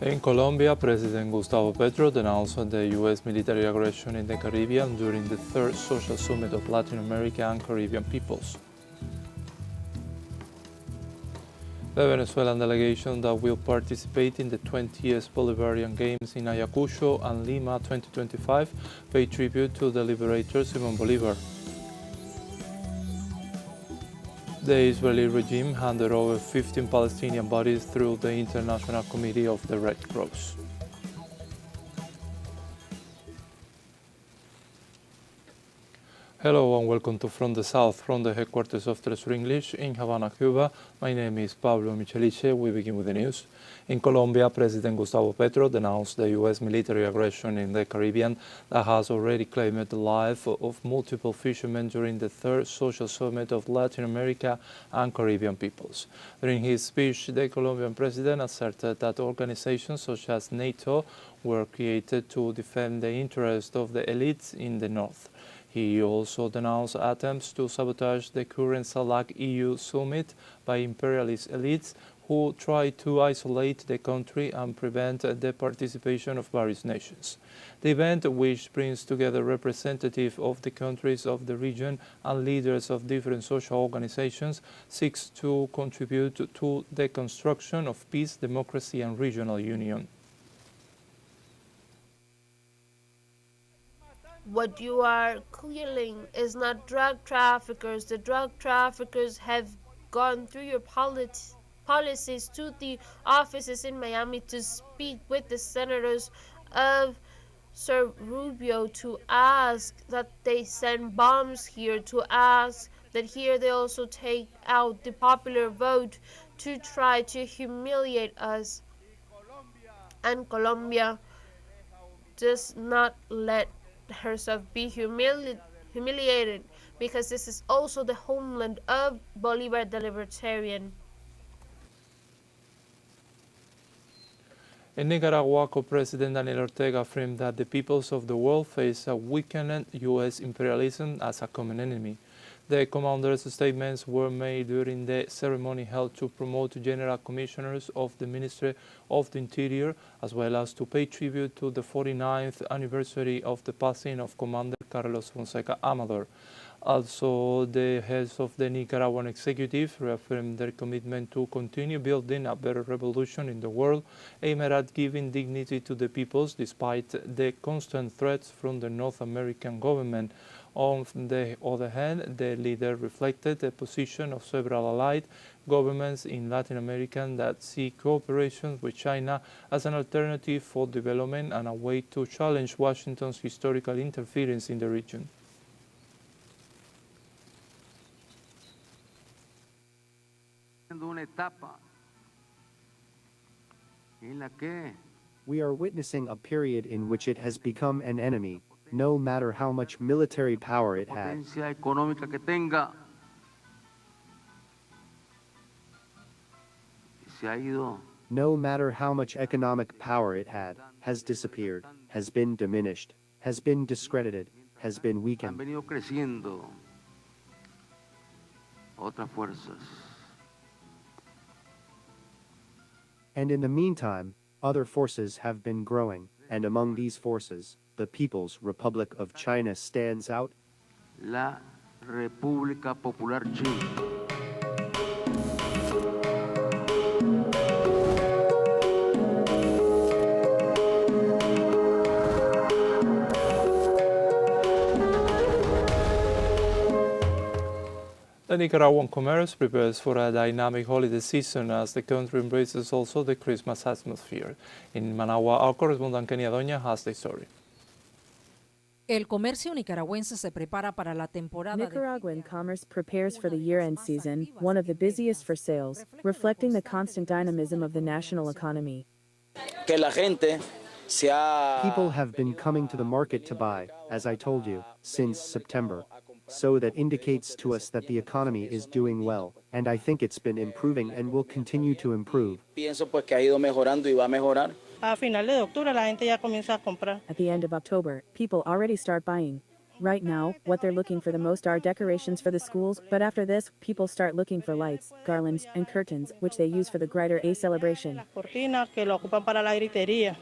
In Colombia, President Gustavo Petro denounced the U.S. military aggression in the Caribbean during the third social summit of Latin America and Caribbean peoples. The Venezuelan delegation that will participate in the 20th Bolivarian Games in Ayacucho and Lima 2025 paid tribute to the liberator Simon Bolivar. The Israeli regime handed over 15 Palestinian bodies through the International Committee of the Red Cross. Hello and welcome to From the South, from the headquarters of teleSUR English in Havana, Cuba. My name is Pablo Micheliche. We begin with the news. In Colombia, President Gustavo Petro denounced the U.S. military aggression in the Caribbean that has already claimed the life of multiple fishermen during the third social summit of Latin America and Caribbean peoples. During his speech, the Colombian president asserted that organizations such as NATO were created to defend the interests of the elites in the north. He also denounced attempts to sabotage the current SALAC-EU summit by imperialist elites who try to isolate the country and prevent the participation of various nations. The event, which brings together representatives of the countries of the region and leaders of different social organizations, seeks to contribute to the construction of peace, democracy, and regional union. What you are killing is not drug traffickers. The drug traffickers have gone through your policies to the offices in Miami to speak with the senators of Sir Rubio to ask that they send bombs here, to ask that here they also take out the popular vote to try to humiliate us. And Colombia does not let herself be humiliated, because this is also the homeland of Bolivar the Libertarian. In Nicaragua, Co-President Daniel Ortega affirmed that the peoples of the world face a weakened U.S. imperialism as a common enemy. The commander's statements were made during the ceremony held to promote General Commissioners of the Ministry of the Interior, as well as to pay tribute to the 49th anniversary of the passing of Commander Carlos Fonseca Amador. Also, the heads of the Nicaraguan executive reaffirmed their commitment to continue building a better revolution in the world, aimed at giving dignity to the peoples despite the constant threats from the North American government. On the other hand, the leader reflected the position of several allied governments in Latin America that see cooperation with China as an alternative for development and a way to challenge Washington's historical interference in the region. We are witnessing a period in which it has become an enemy, no matter how much military power it had. No matter how much economic power it had, has disappeared, has been diminished, has been discredited, has been weakened. And in the meantime, other forces have been growing, and among these forces, the People's Republic of China stands out. La República Popular China. The Nicaraguan commerce prepares for a dynamic holiday season as the country embraces also the Christmas atmosphere. In Managua, our correspondent Kenia Doña has the story. El comercio nicaragüense se prepara para la temporada. Nicaraguan commerce prepares for the year-end season, one of the busiest for sales, reflecting the constant dynamism of the national economy. People have been coming to the market to buy, as I told you, since September. So that indicates to us that the economy is doing well, and I think it's been improving and will continue to improve. At the end of October, people already start buying. Right now, what they're looking for the most are decorations for the schools, but after this, people start looking for lights, garlands, and curtains, which they use for the greater A celebration. Cortinas que lo ocupan para la gritería.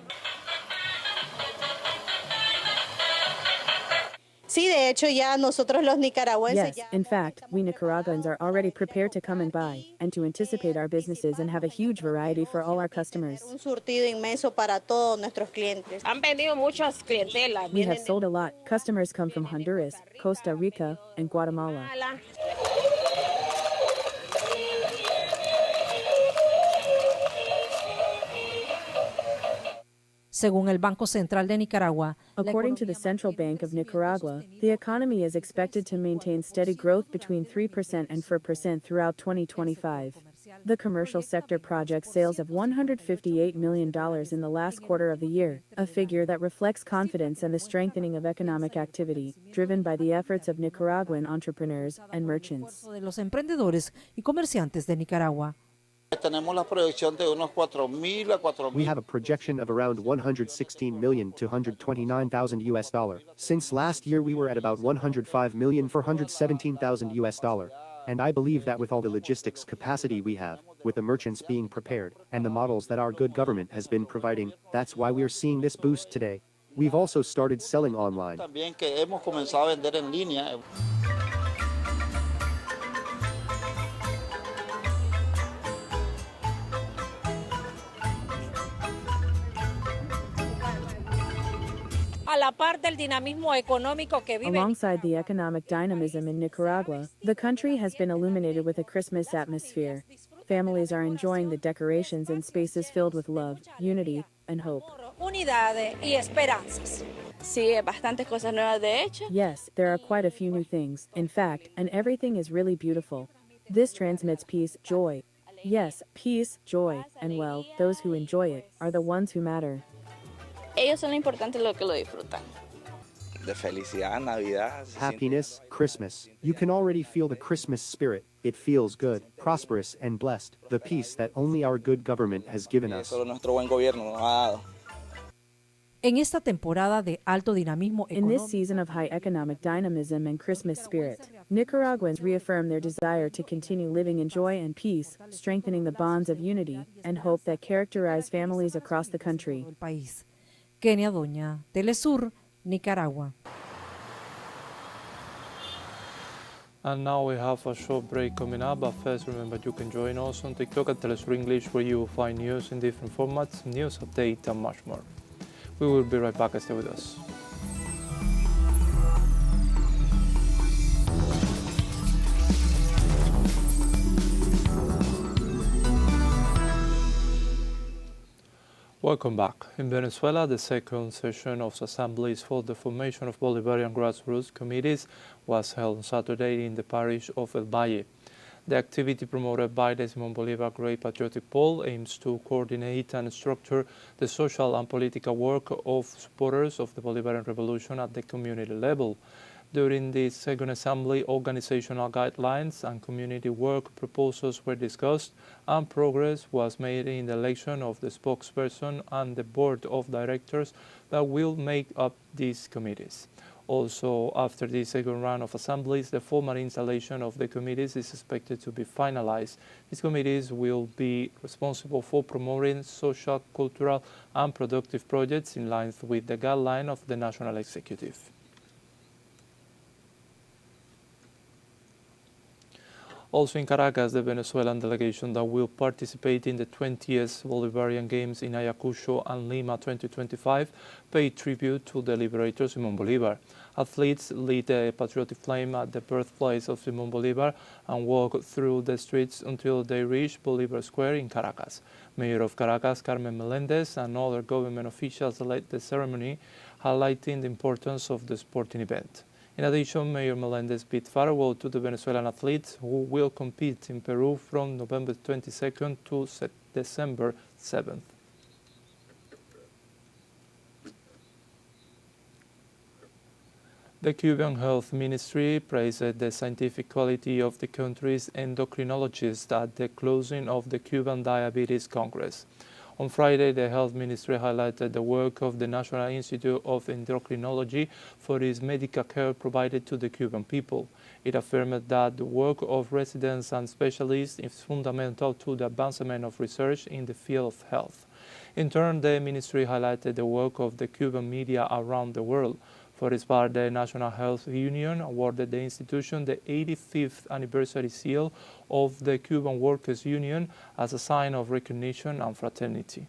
Sí, de hecho ya nosotros los nicaragüenses. Yes, in fact, we Nicaraguans are already prepared to come and buy, and to anticipate our businesses and have a huge variety for all our customers. Un surtido inmenso para todos nuestros clientes. Han venido muchas clientelas. We have sold a lot. Customers come from Honduras, Costa Rica, and Guatemala. Según el Banco Central de Nicaragua, According to the Central Bank of Nicaragua, the economy is expected to maintain steady growth between 3% and 4% throughout 2025. The commercial sector projects sales of $158 million in the last quarter of the year, a figure that reflects confidence and the strengthening of economic activity, driven by the efforts of Nicaraguan entrepreneurs and merchants. de los emprendedores y comerciantes de Nicaragua. We have a projection of around 116 million to 129,000 US dollar. Since last year we were at about 105,417,000 US dollar. And I believe that with all the logistics capacity we have, with the merchants being prepared, and the models that our good government has been providing, that's why we are seeing this boost today. We've also started selling online. A la par del dinamismo económico que vive. Alongside the economic dynamism in Nicaragua, the country has been illuminated with a Christmas atmosphere. Families are enjoying the decorations in spaces filled with love, unity, and hope. Unidades y esperanzas. Sí, bastantes cosas nuevas de hecho. Yes, there are quite a few new things, in fact, and everything is really beautiful. This transmits peace, joy. Yes, peace, joy, and well, those who enjoy it are the ones who matter. Ellos son lo importante lo que lo disfrutan. De felicidad, Navidad. Happiness, Christmas. You can already feel the Christmas spirit. It feels good, prosperous, and blessed. The peace that only our good government has given us. Solo nuestro buen gobierno nos ha dado. En esta temporada de alto dinamismo In this económico, season of high economic dynamism and Christmas spirit, Nicaraguans reaffirm their desire to continue living in joy and peace, strengthening the bonds of unity and hope that characterize families across the country. el país. Kenia Doña, teleSUR, Nicaragua. And now we have a short break coming up, but first remember you can join us on TikTok at teleSUR English, where you will find news in different formats, news update, and much more. We will be right back. Stay with us. Welcome back. In Venezuela, the second session of assemblies for the formation of Bolivarian grassroots committees was held on Saturday in the parish of El Valle. The activity promoted by the Simon Bolivar Great Patriotic Pole aims to coordinate and structure the social and political work of supporters of the Bolivarian Revolution at the community level. During the second assembly, organizational guidelines and community work proposals were discussed, and progress was made in the election of the spokesperson and the board of directors that will make up these committees. Also, after the second round of assemblies, the formal installation of the committees is expected to be finalized. These committees will be responsible for promoting social, cultural, and productive projects in line with the guideline of the National Executive. Also in Caracas, the Venezuelan delegation that will participate in the 20th Bolivarian Games in Ayacucho and Lima 2025 paid tribute to the liberator Simon Bolivar. Athletes lit a patriotic flame at the birthplace of Simon Bolivar and walked through the streets until they reached Bolivar Square in Caracas. Mayor of Caracas, Carmen Melendez, and other government officials led the ceremony, highlighting the importance of the sporting event. In addition, Mayor Melendez bid farewell to the Venezuelan athletes who will compete in Peru from November 22nd to December 7th. The Cuban Health Ministry praised the scientific quality of the country's endocrinologists at the closing of the Cuban Diabetes Congress. On Friday, the Health Ministry highlighted the work of the National Institute of Endocrinology for its medical care provided to the Cuban people. It affirmed that the work of residents and specialists is fundamental to the advancement of research in the field of health. In turn, the ministry highlighted the work of the Cuban media around the world. For its part, the National Health Union awarded the institution the 85th anniversary seal of the Cuban Workers' Union as a sign of recognition and fraternity.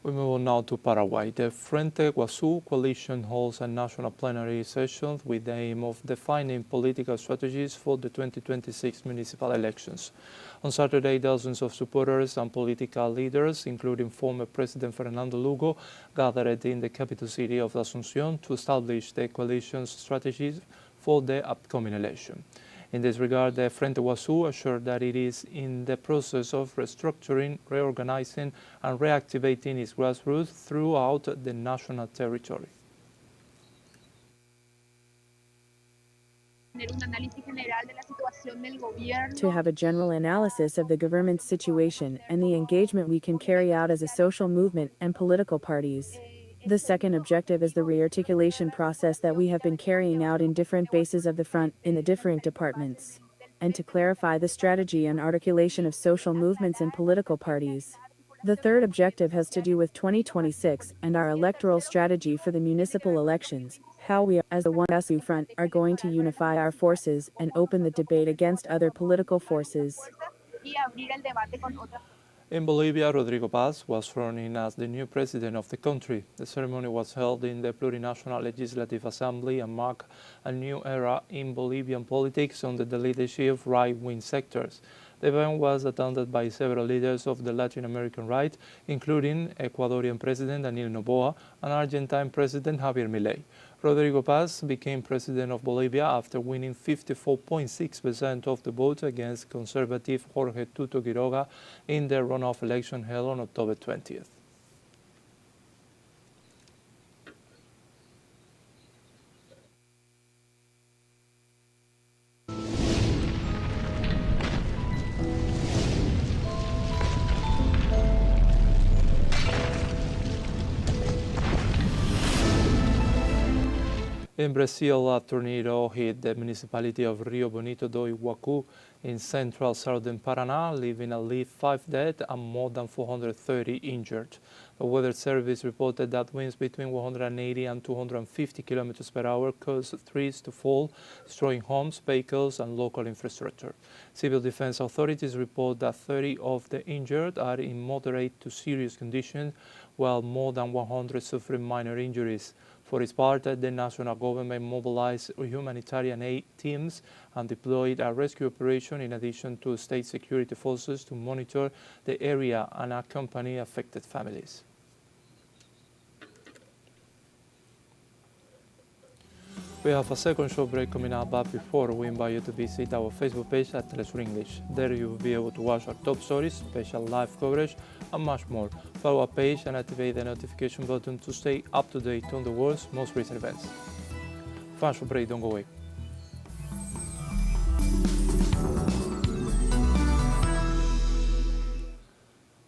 We move on now to Paraguay. The Frente Guazú coalition holds a national plenary session with the aim of defining political strategies for the 2026 municipal elections. On Saturday, dozens of supporters and political leaders, including former President Fernando Lugo, gathered in the capital city of Asunción to establish the coalition's strategies for the upcoming election. In this regard, the Frente Guazú assured that it is in the process of restructuring, reorganizing, and reactivating its grassroots throughout the national territory. To have a general analysis of the government's situation and the engagement we can carry out as a social movement and political parties. The second objective is the rearticulation process that we have been carrying out in different bases of the front in the different departments, and to clarify the strategy and articulation of social movements and political parties. The third objective has to do with 2026 and our electoral strategy for the municipal elections, how we, as the One Guazú Front, are going to unify our forces and open the debate against other political forces. In Bolivia, Rodrigo Paz was sworn in as the new president of the country. The ceremony was held in the Plurinational Legislative Assembly and marked a new era in Bolivian politics under the leadership of right-wing sectors. The event was attended by several leaders of the Latin American right, including Ecuadorian President Daniel Noboa and Argentine President Javier Milei. Rodrigo Paz became president of Bolivia after winning 54.6% of the vote against conservative Jorge Tuto Quiroga in the runoff election held on October 20th. In Brazil, a tornado hit the municipality of Rio Bonito do Iguacu in central southern Paraná, leaving at least 5 dead and more than 430 injured. The Weather Service reported that winds between 180 and 250 kilometers per hour caused trees to fall, destroying homes, vehicles, and local infrastructure. Civil defense authorities report that 30 of the injured are in moderate to serious condition, while more than 100 suffering minor injuries. For its part, the national government mobilized humanitarian aid teams and deployed a rescue operation in addition to state security forces to monitor the area and accompany affected families. We have a second short break coming up, but before we invite you to visit our Facebook page at teleSUR English. There you will be able to watch our top stories, special live coverage, and much more. Follow our page and activate the notification button to stay up to date on the world's most recent events. Fun short break, don't go away.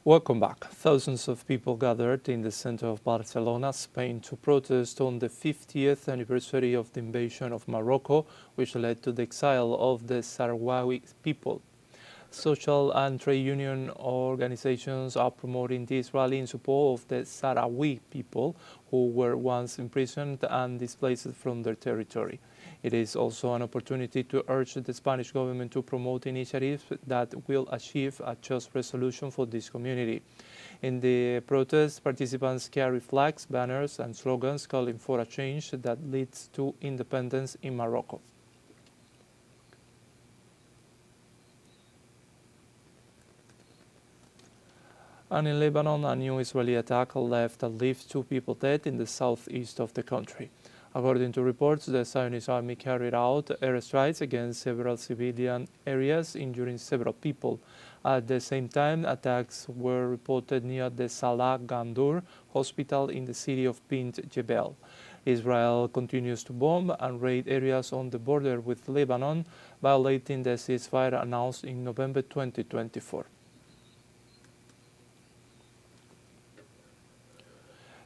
Welcome back. Thousands of people gathered in the center of Barcelona, Spain, to protest on the 50th anniversary of the invasion of Morocco, which led to the exile of the Sahrawi people. Social and trade union organizations are promoting this rally in support of the Sahrawi people who were once imprisoned and displaced from their territory. It is also an opportunity to urge the Spanish government to promote initiatives that will achieve a just resolution for this community. In the protest, participants carry flags, banners, and slogans calling for a change that leads to independence in Morocco. And in Lebanon, a new Israeli attack left at least 2 people dead in the southeast of the country. According to reports, the Zionist army carried out airstrikes against several civilian areas, injuring several people. At the same time, attacks were reported near the Salah Gandour hospital in the city of Bint Jebel. Israel continues to bomb and raid areas on the border with Lebanon, violating the ceasefire announced in November 2024.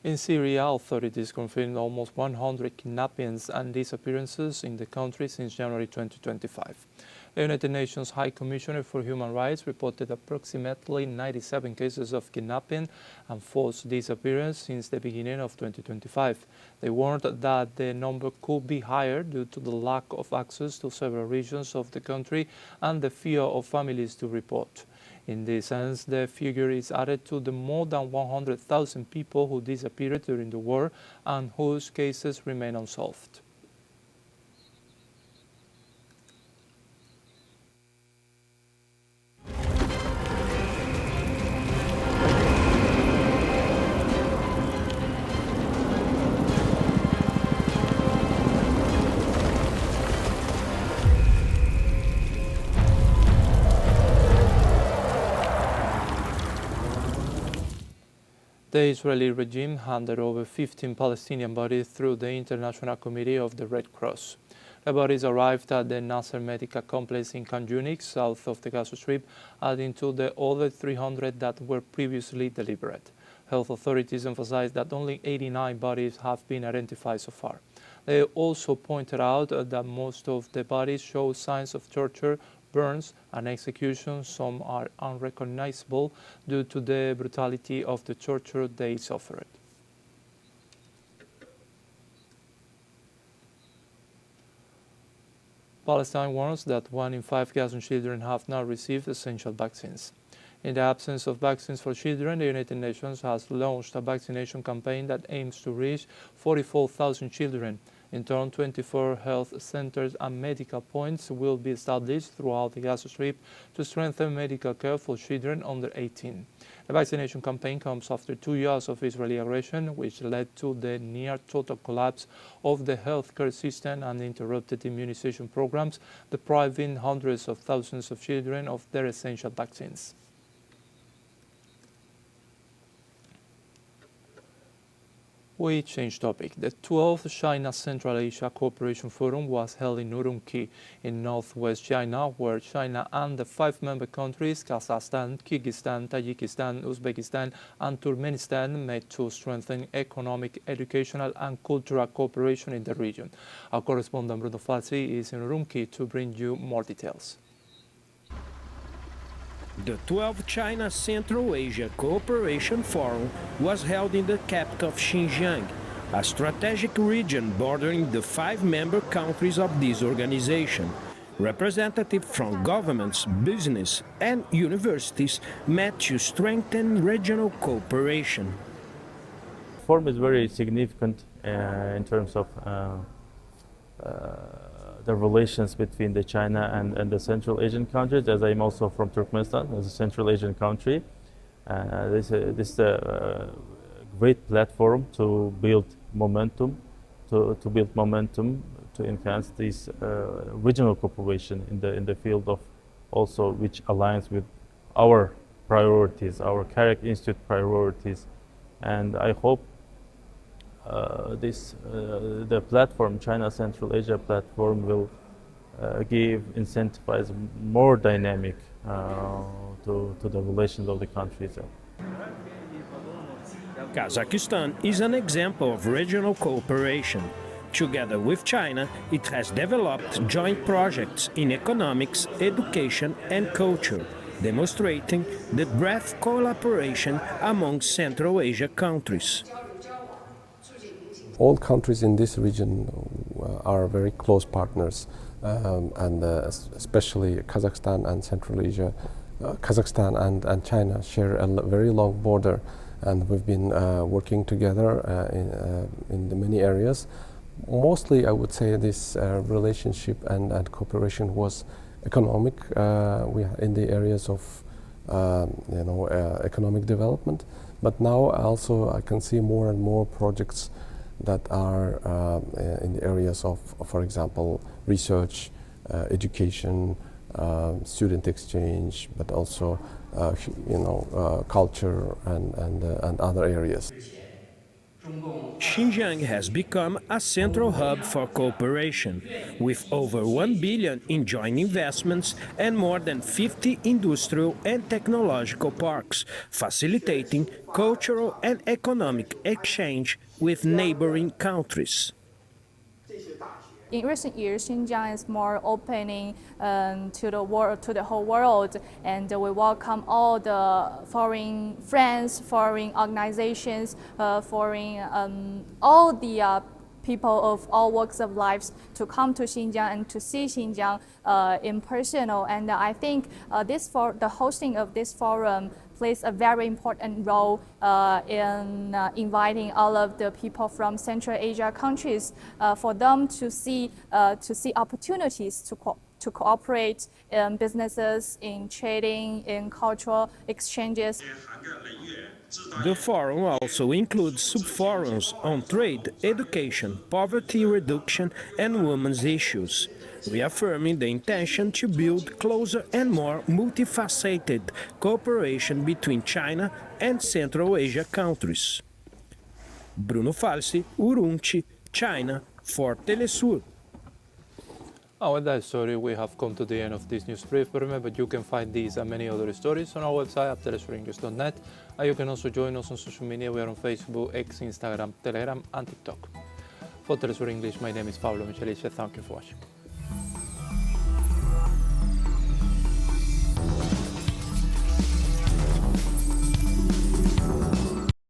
In Syria, authorities confirmed almost 100 kidnappings and disappearances in the country since January 2025. The United Nations High Commissioner for Human Rights reported approximately 97 cases of kidnapping and forced disappearance since the beginning of 2025. They warned that the number could be higher due to the lack of access to several regions of the country and the fear of families to report. In this sense, the figure is added to the more than 100,000 people who disappeared during the war and whose cases remain unsolved. The Israeli regime handed over 15 Palestinian bodies through the International Committee of the Red Cross. The bodies arrived at the Nasser Medical Complex in Khan Yunis, south of the Gaza Strip, adding to the other 300 that were previously delivered. Health authorities emphasized that only 89 bodies have been identified so far. They also pointed out that most of the bodies show signs of torture, burns and execution. Some are unrecognizable due to the brutality of the torture they suffered. Palestine warns that 1 in 5 Gazan children have not received essential vaccines. In the absence of vaccines for children, the United Nations has launched a vaccination campaign that aims to reach 44,000 children. In turn, 24 health centers and medical points will be established throughout the Gaza Strip to strengthen medical care for children under 18. The vaccination campaign comes after 2 years of Israeli aggression, which led to the near-total collapse of the healthcare system and interrupted immunization programs, depriving hundreds of thousands of children of their essential vaccines. We change topic. The 12th China Central Asia Cooperation Forum was held in Urumqi in northwest China, where China and the 5 member countries, Kazakhstan, Kyrgyzstan, Tajikistan, Uzbekistan and Turkmenistan, met to strengthen economic, educational and cultural cooperation in the region. Our correspondent Bruno Falsi is in Urumqi to bring you more details. The 12th China Central Asia Cooperation Forum was held in the capital of Xinjiang, a strategic region bordering the 5 member countries of this organization. Representatives from governments, business and universities met to strengthen regional cooperation. The forum is very significant in terms of the relations between the China and the Central Asian countries, as I'm also from Turkmenistan, as a Central Asian country. This is a great platform to build momentum, to enhance this regional cooperation in the field of also which aligns with our priorities, our CAREC Institute priorities, and I hope the platform, China Central Asia platform, will incentivize more dynamic to the relations of the countries. Kazakhstan is an example of regional cooperation. Together with China, it has developed joint projects in economics, education and culture, demonstrating the breadth of collaboration among Central Asia countries. All countries in this region are very close partners, and especially Kazakhstan and Central Asia. Kazakhstan and China share a very long border, and we've been working together in the many areas. Mostly, I would say this relationship and cooperation was economic. In the areas of economic development, but now also I can see more and more projects that are in the areas of, for example, research, education, student exchange, but also culture and other areas. Xinjiang has become a central hub for cooperation, with over 1 billion in joint investments and more than 50 industrial and technological parks, facilitating cultural and economic exchange with neighboring countries. In recent years, Xinjiang is more opening to the world, to the whole world, and we welcome all the foreign friends, foreign organizations, all the people of all walks of lives to come to Xinjiang and to see Xinjiang in person. And I think the hosting of this forum plays a very important role in inviting all of the people from Central Asia countries for them to see opportunities to cooperate in businesses, in trading, in cultural exchanges. The forum also includes sub-forums on trade, education, poverty reduction and women's issues, reaffirming the intention to build closer and more multifaceted cooperation between China and Central Asia countries. Bruno Falsi, Urumqi, China, for teleSUR. With that story, we have come to the end of this news brief, but remember you can find these and many other stories on our website at telesurenglish.net, and you can also join us on social media. We are on Facebook, X, Instagram, Telegram and TikTok. For teleSUR English, my name is Pablo Micheliche. Thank you for watching.